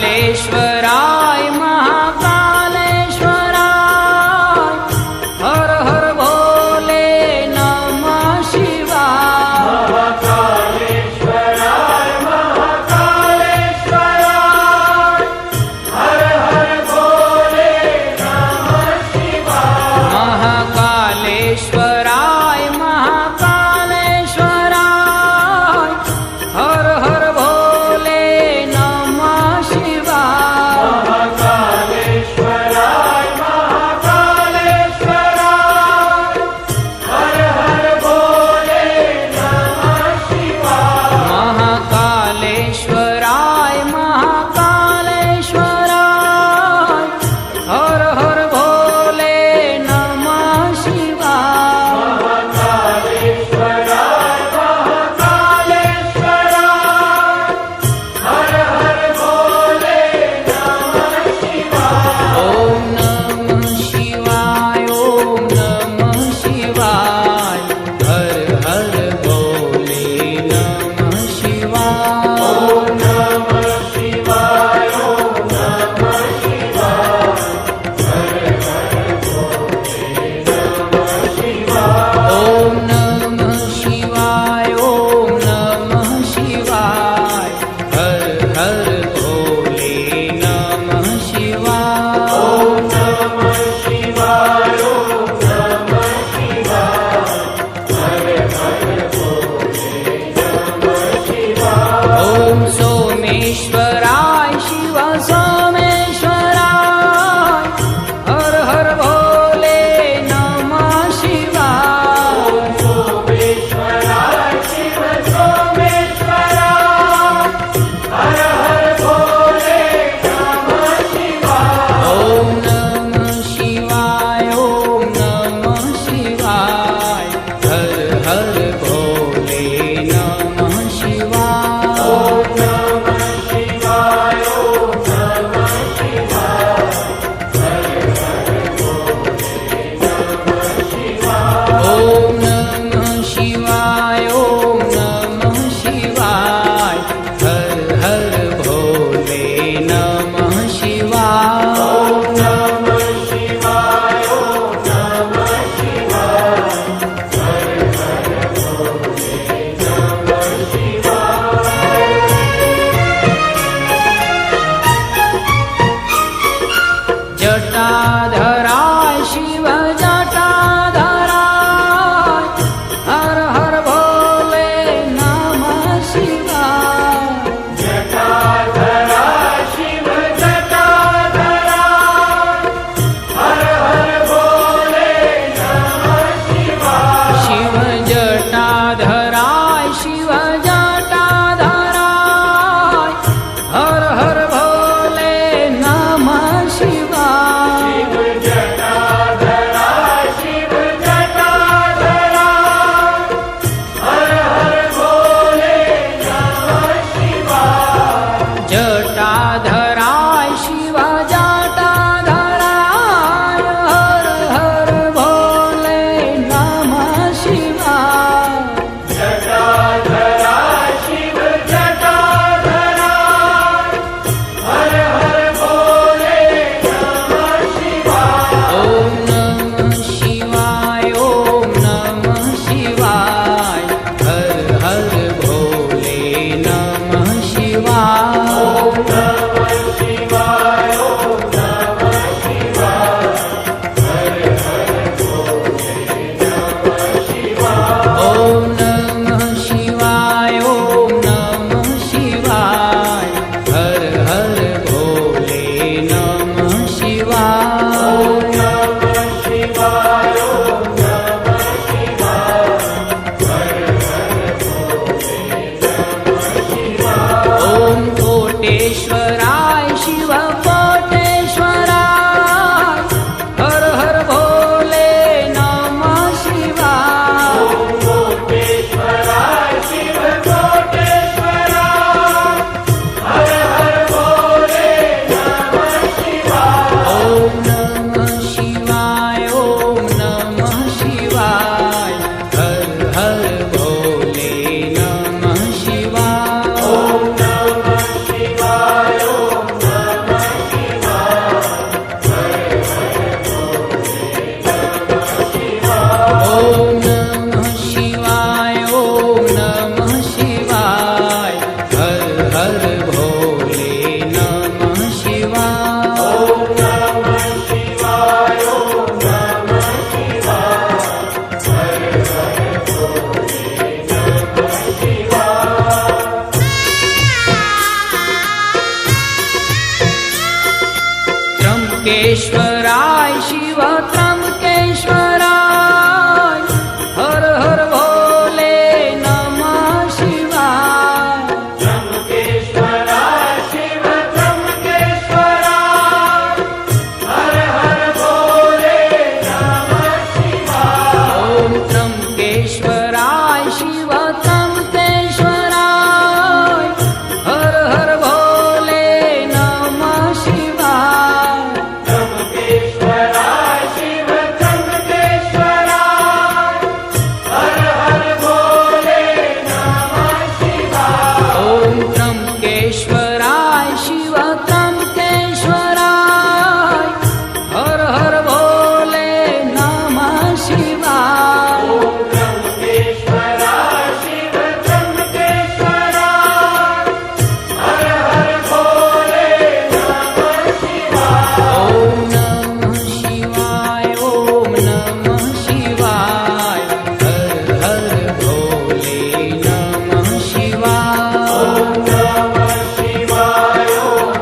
महाकालेश्वराय महाकालेश्वराय हर हर भोले नमः शिवाय। महाकालेश्वराय महाकालेश्वराय हर हर भोले नमः शिवाय। महाकालेश्वराय महाकालेश्वराय हर हर भोले नमः शिवाय। त्र्यंबकेश्वराय शिव त्र्यंबकेश्वराय हर हर भोले नमः शिवाय त्र्यंबकेश्वराय शिव त्र्यंबकेश्वराय हर हर भोले नमः शिवाय ओम त्र्यंबकेश्वराय शिव त्र्यंबकेश्वराय हर हर भोले नमः शिवाय त्र्यंबकेश्वराय शिव त्र्यंबकेश्वराय हर हर भोले नमः शिवाय ओम त्र्यंबकेश्वराय शिव त्र्यंबकेश्वराय हर हर भोले नमः शिवाय त्र्यंबकेश्वराय शिव त्र्यंबकेश्वराय हर हर भोले नमः शिवाय ओम नमः शिवाय ओम नमः शिवाय हर हर भोले नमः शिवाय नमः शिवाय ओम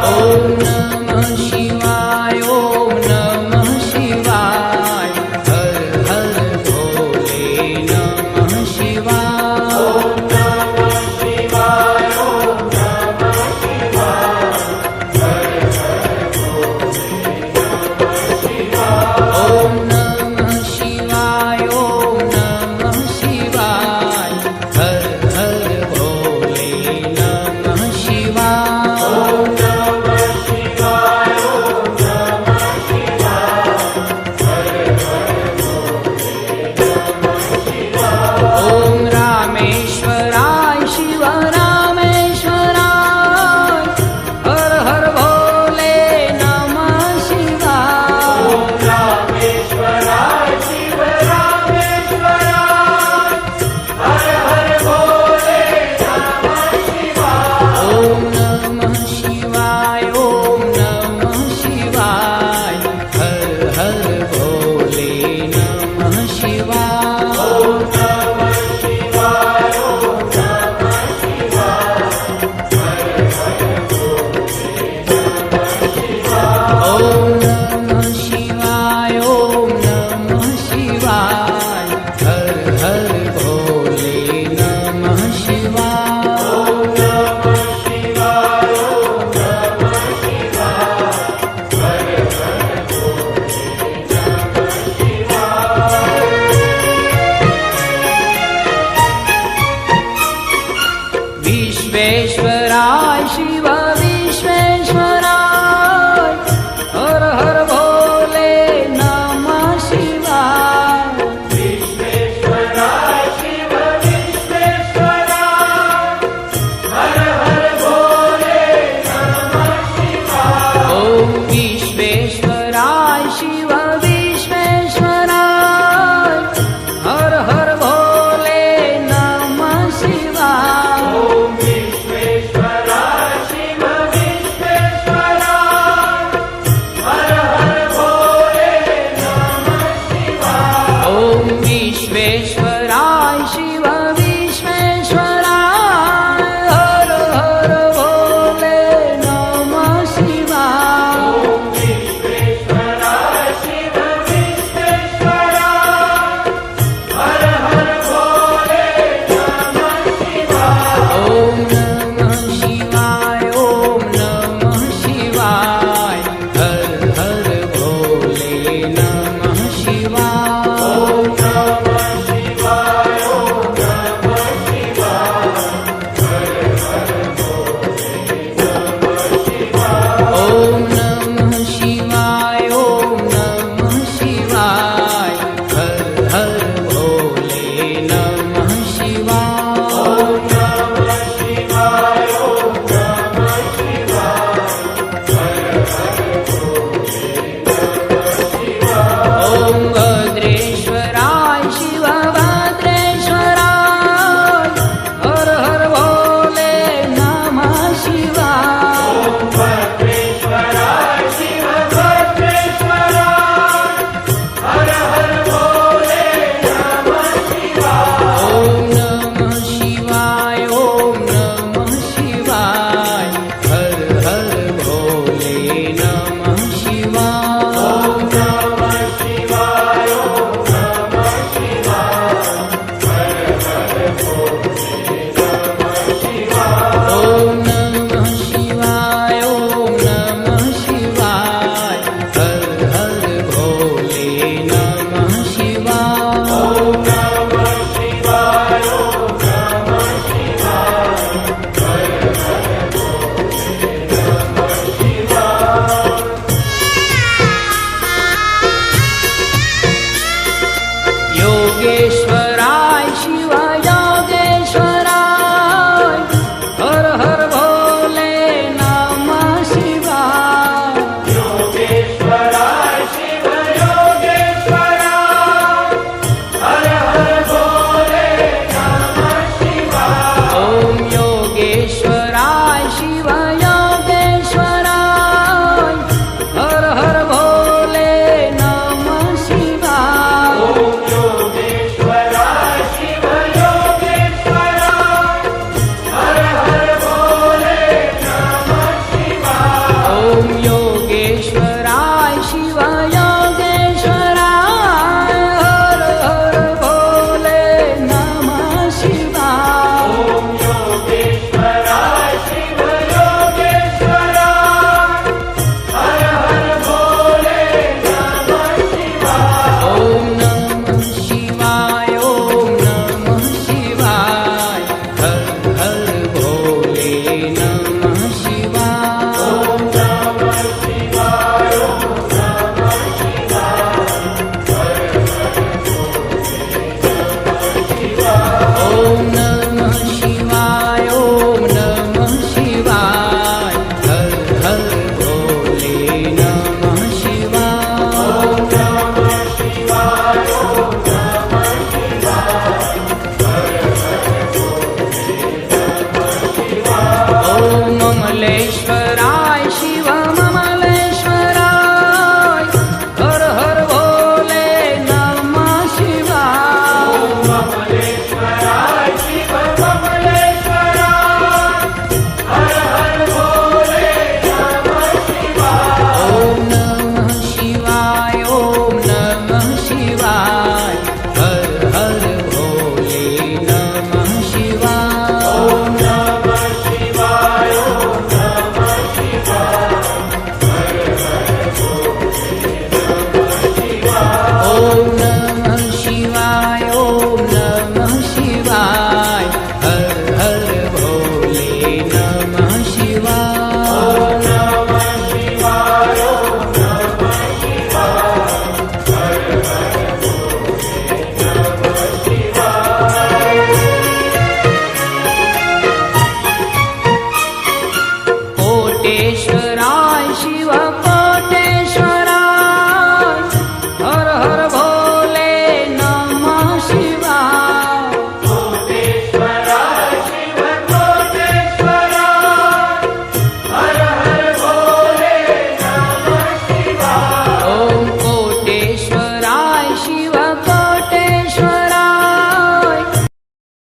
नमः शिवाय ओम नमः शिवाय ओम नमः शिवाय हर हर भोले नमः शिवाय नमः शिवाय ओम नमः शिवाय ओम नमः शिवाय ओम नमः शिवाय हर हर भोले नमः शिवाय नमः शिवाय ओम नमः शिवाय ओम रामेश्वराय शिव रामेश्वराय हर हर भोले नमः शिवाय रामेश्वराय शिव रामेश्वराय हर हर भोले नमः शिवाय ओम नमः शिवाय ओम नमः शिवाय हर हर भोले नमः शिवाय नमः शिवाय ओम नमः शिवाय ओम नमः शिवाय ओम नमः शिवाय हर हर भोले नमः शिवाय नमः शिवाय ओम नमः शिवाय विश्वेश्वराय शिव विश्वेश्वराय हर हर भोले नमः शिवाय विश्वेश्वराय शिव विश्वेश्वराय हर हर भोले नमः शिवाय ओम विश्वेश्वराय शिव विश्वेश्वराय हर हर भोले नमः शिवाय विश्वेश्वराय शिव विश्वेश्वराय हर हर भोले नमः शिवाय ओम विश्वेश्वराय शिव विश्वेश्वराय हर हर भोले नमः शिवाय विश्वेश्वराय शिव विश्वेश्वराय हर हर भोले नमः शिवाय ओम नमः शिवाय ओम नमः शिवाय हर हर भोले नमः शिवाय नमः शिवाय યોગેશ્વર